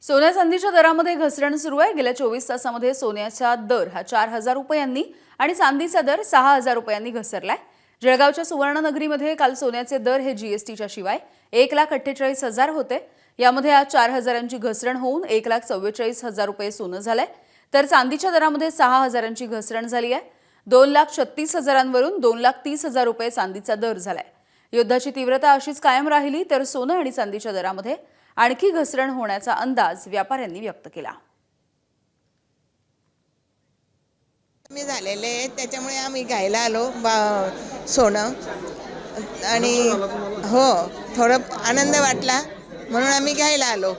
सोन्या चांदीच्या दरामध्ये घसरण सुरू आहे। गेल्या 24 तासामध्ये सोन्याचा दर हा 4,000 रुपयांनी आणि चांदीचा दर 6,000 रुपयांनी घसरलाय। जळगावच्या सुवर्णनगरीमध्ये काल सोन्याचे दर हे जीएसटीच्या शिवाय 1,48,000 होते। यामध्ये आज 4,000ची घसरण होऊन 1,44,000 रुपये सोनं झालंय, तर चांदीच्या दरामध्ये 6,000ची घसरण झाली आहे। 2,36,000वरून 2,30,000 रुपये चांदीचा दर झालाय। युद्धाची तीव्रता अशीच कायम राहिली तर सोनं आणि चांदीच्या दरामध्ये आणखी घसरण होण्याचा अंदाज व्यापाऱ्यांनी व्यक्त केला। कमी झालेले त्याच्यामुळे आम्ही घ्यायला आलो सोनं आणि हो थोडं आनंद वाटला म्हणून आम्ही घ्यायला आलो।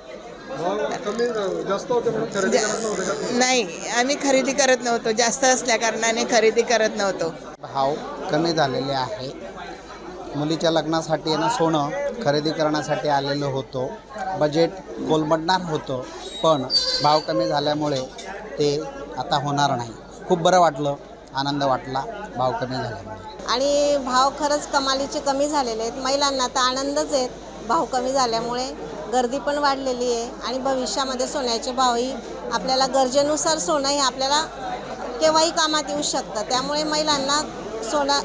नाही आम्ही खरेदी करत नव्हतो, जास्त असल्या कारणाने खरेदी करत नव्हतो। भाव कमी झालेले आहे। मुलीच्या लग्नासाठी ना सोनं खरेदी करण्यासाठी आलेलो होतो। बजेट कोलमडणार होतं, पण भाव कमी झाल्यामुळे ते आता होणार नाही। खूप बरं वाटलं, आनंद वाटला भाव कमी झाल्यामुळे। आणि भाव खरंच कमालीचे कमी झालेले आहेत। महिलांना तर आनंदच आहे भाव कमी झाल्यामुळे। गर्दी पण वाढलेली आहे आणि भविष्यामध्ये सोन्याचे भावही आपल्याला गरजेनुसार सोनं हे आपल्याला केव्हाही कामात येऊ शकतं। त्यामुळे महिलांना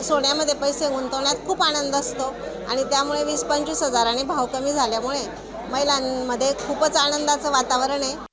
सोन्यामध्ये पैसे गुंतवण्यात खूप आनंद असतो आणि त्यामुळे 20-25 हजाराने भाव कमी झाल्यामुळे महिलांमध्ये खूपच आनंदाचं वातावरण आहे।